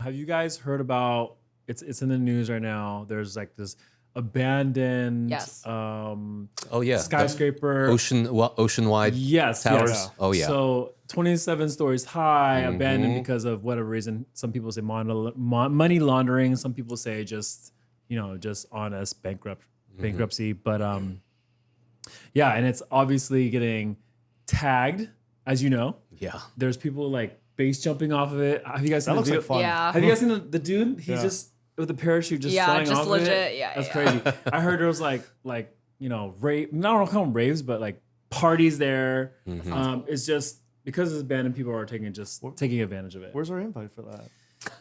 Have you guys heard about? It's in the news right now. There's like this abandoned Yes. Oh yeah, skyscraper. ocean-wide Yes, towers. yes. Oh yeah. So 27 stories high, abandoned because of whatever reason. Some people say money laundering. Some people say just just honest bankruptcy. But yeah, and it's obviously getting tagged, as you know. Yeah. There's people like base jumping off of it. Have you guys seen That the looks video? like fun. Yeah. Have you guys seen the dude? He's Yeah. just with a parachute just Yeah, flying just off legit, of it. yeah, That's yeah. crazy. I heard there was like rave. Not all call them raves, but like parties there. It's just because it's abandoned, people are taking advantage of it. Where's our invite for that?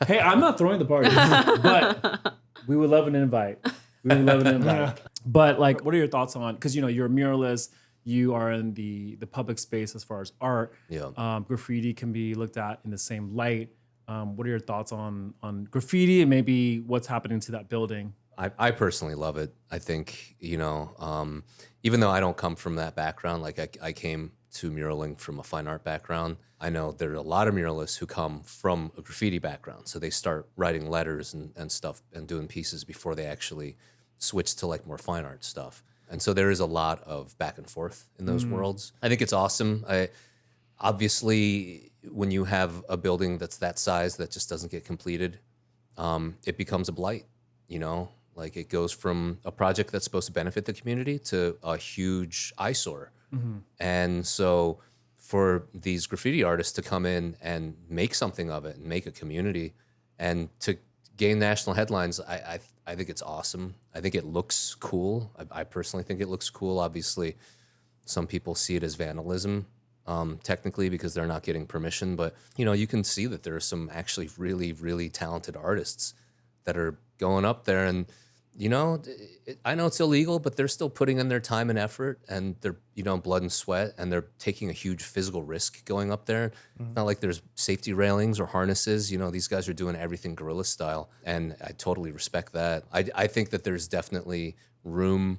Hey, I'm not throwing the party, but we would love an invite. We would love an invite. But like, what are your thoughts on? Because you're a muralist. You are in the public space as far as art. Yeah. Graffiti can be looked at in the same light. What are your thoughts on graffiti and maybe what's happening to that building? I personally love it. I think, even though I don't come from that background, like I came to muraling from a fine art background, I know there are a lot of muralists who come from a graffiti background. So they start writing letters and stuff and doing pieces before they actually switch to like more fine art stuff. And so there is a lot of back and forth in those worlds. I think it's awesome. Obviously, when you have a building that's that size that just doesn't get completed, it becomes a blight, Like it goes from a project that's supposed to benefit the community to a huge eyesore. And so for these graffiti artists to come in and make something of it and make a community and to gain national headlines, I think it's awesome. I think it looks cool. I personally think it looks cool. Obviously, some people see it as vandalism, technically, because they're not getting permission. But, you can see that there are some actually really, really talented artists that are going up there. And, I know it's illegal, but they're still putting in their time and effort and their, blood and sweat, and they're taking a huge physical risk going up there. It's not like there's safety railings or harnesses. These guys are doing everything guerrilla style, and I totally respect that. I think that there's definitely room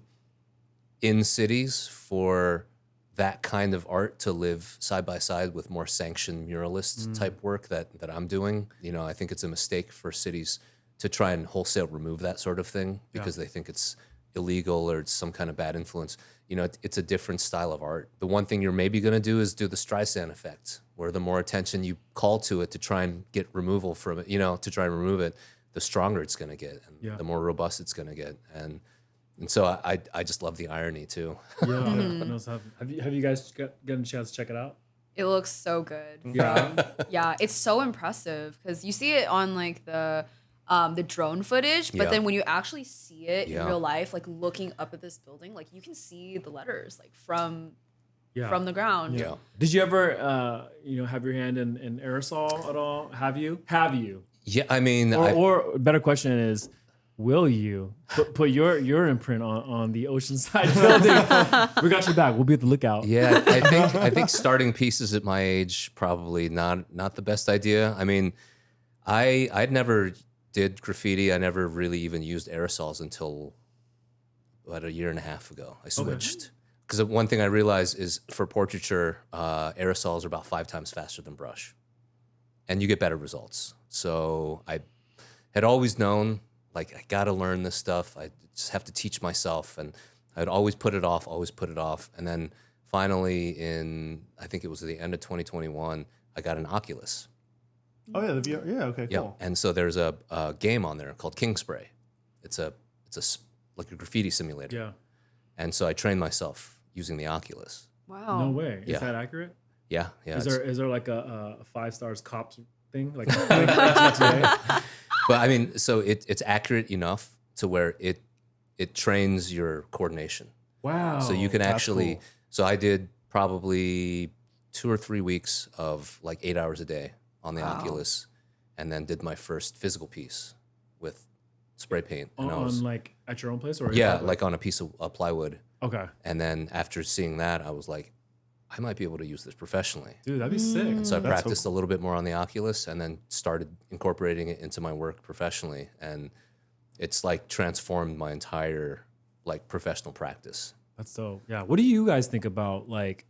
in cities for that kind of art to live side by side with more sanctioned muralist type work that I'm doing. I think it's a mistake for cities to try and wholesale remove that sort of thing because they think it's illegal or it's some kind of bad influence. It's a different style of art. The one thing you're maybe going to do is do the Streisand effect, where the more attention you call to it to try and get removal from it, to try and remove it, the stronger it's going to get and the more robust it's going to get. And so I just love the irony too. Yeah. Have you guys gotten a chance to check it out? It looks so good. Yeah. Yeah, it's so impressive because you see it on like the drone footage, but Yeah. then when you actually see it in Yeah. real life, like looking up at this building, like you can see the letters like from the ground. Yeah. Did you ever have your hand in aerosol at all? Have you? Yeah, I mean, Or a better question is, will you put your imprint on the Oceanside building? We got your back. We'll be at the lookout. yeah, I think starting pieces at my age probably not the best idea. I mean, I'd never did graffiti. I never really even used aerosols until about a year and a half ago. I switched because one thing I realized is for portraiture, aerosols are about 5 times faster than brush, and you get better results. So I had always known, like, I got to learn this stuff. I just have to teach myself, and I'd always put it off, and then finally I think it was at the end of 2021, I got an Oculus. Oh yeah, the VR. Yeah, okay, Yeah, cool. and so there's a game on there called King Spray. It's like a graffiti simulator. Yeah. And so I trained myself using the Oculus. Wow. No way. Yeah. Is that accurate? Yeah. Is there like a 5 stars cops thing? Like But I mean, so it's accurate enough to where it trains your coordination. wow. So you can that's actually. cool. So I did probably 2 or 3 weeks of like 8 hours a day on the Oculus, and then did my first physical piece with spray paint. And on like at your own place or yeah, like on a piece of plywood. okay, And then after seeing that, I was like, I might be able to use this professionally. dude, that'd be sick. So I That's so practiced a little bit more on the Oculus and then started incorporating it into my work professionally. And it's like transformed my entire like professional practice. That's dope. Yeah. What do you guys think about like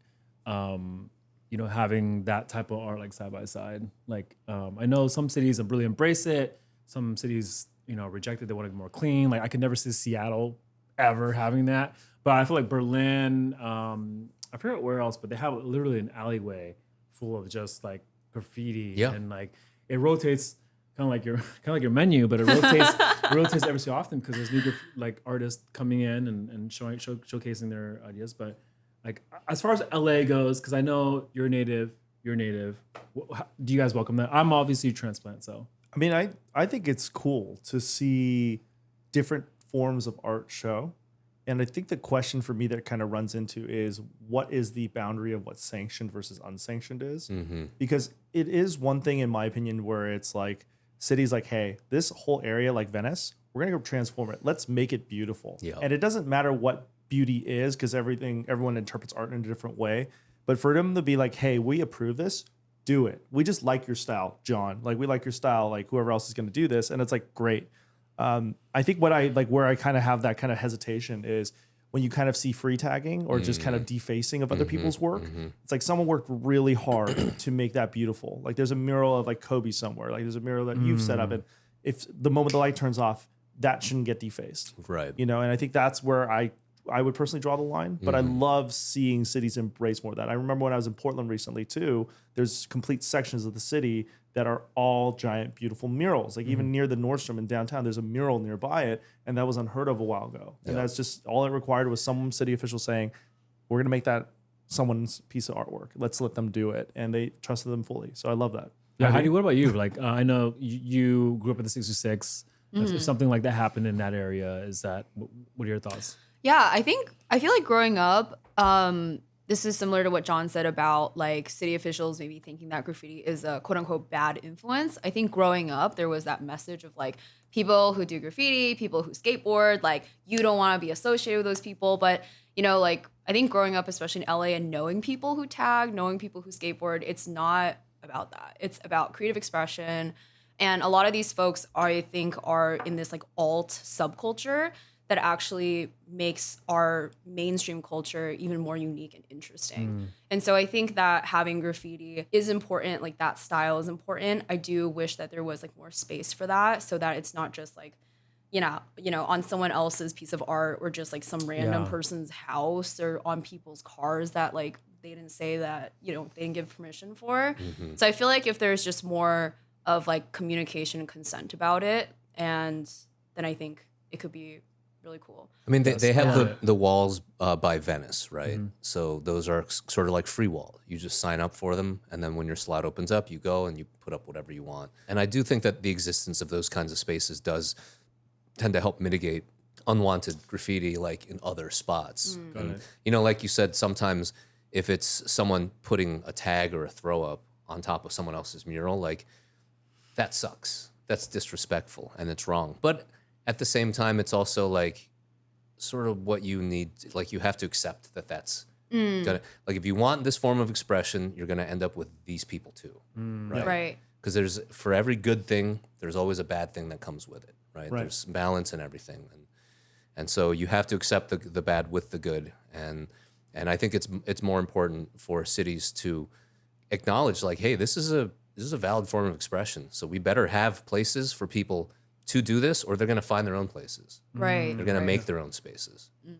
you know, having that type of art like side by side. Like I know some cities really embrace it. Some cities, you know, reject it. They want it more clean. Like I could never see Seattle ever having that. But I feel like Berlin, I forget where else, but they have literally an alleyway full of just like graffiti and like it rotates kind of like your menu, but it rotates every so often because there's new like artists coming in and showcasing their ideas. But like as far as LA goes, because I know you're native, do you guys welcome that? I'm obviously transplant, so I mean, I think it's cool to see different forms of art show. And I think the question for me that kind of runs into is what is the boundary of what sanctioned versus unsanctioned is? Because it is one thing, in my opinion, where it's like cities like, hey, this whole area like Venice, we're going to go transform it. Let's make it beautiful. Yeah. And it doesn't matter what beauty is because everyone interprets art in a different way. But for them to be like, hey, we approve this, do it. We just like your style, John. Like we like your style, like whoever else is going to do this. And it's like, great. I think what I like where I kind of have that kind of hesitation is when you kind of see free tagging or just kind of defacing of other people's work. It's like someone worked really hard to make that beautiful. Like there's a mural of like Kobe somewhere. Like there's a mural that you've set up, and if the moment the light turns off, that shouldn't get defaced. Right. You know, and I think that's where I would personally draw the line, but I love seeing cities embrace more of that. I remember when I was in Portland recently too, there's complete sections of the city that are all giant, beautiful murals. Like even near the Nordstrom in downtown, there's a mural nearby it, and that was unheard of a while ago. And that's just all it required was some city official saying, we're gonna make that someone's piece of artwork. Let's let them do it. And they trusted them fully. So I love that. Yeah, Heidi, what about you? Like I know you grew up in the 626. If something like that happened in that area, what are your thoughts? Yeah, I feel like growing up, this is similar to what John said about like city officials maybe thinking that graffiti is a quote unquote bad influence. I think growing up, there was that message of like people who do graffiti, people who skateboard, like you don't want to be associated with those people. But, you know, like I think growing up, especially in LA and knowing people who tag, knowing people who skateboard, it's not about that. It's about creative expression. And a lot of these folks I think are in this like alt subculture that actually makes our mainstream culture even more unique and interesting. And so I think that having graffiti is important, like that style is important. I do wish that there was like more space for that so that it's not just like, you know, on someone else's piece of art or just like some random person's house or on people's cars that like they didn't say that, you know, they didn't give permission for. So I feel like if there's just more of like communication and consent about it, and then I think it could be really cool. I mean, they have the walls by Venice, right? So those are sort of like free wall. You just sign up for them, and then when your slot opens up, you go and you put up whatever you want. And I do think that the existence of those kinds of spaces does tend to help mitigate unwanted graffiti, like in other spots. And, you know, like you said, sometimes if it's someone putting a tag or a throw up on top of someone else's mural, like that sucks. That's disrespectful and it's wrong. But at the same time, it's also like sort of what you need. Like you have to accept that that's gonna, like if you want this form of expression, you're gonna end up with these people too, right? Because there's for every good thing, there's always a bad thing that comes with it, right? There's balance in everything, and so you have to accept the bad with the good, and I think it's more important for cities to acknowledge like, hey, this is a valid form of expression, so we better have places for people to do this, or they're going to find their own places. Right. They're going to make their own spaces.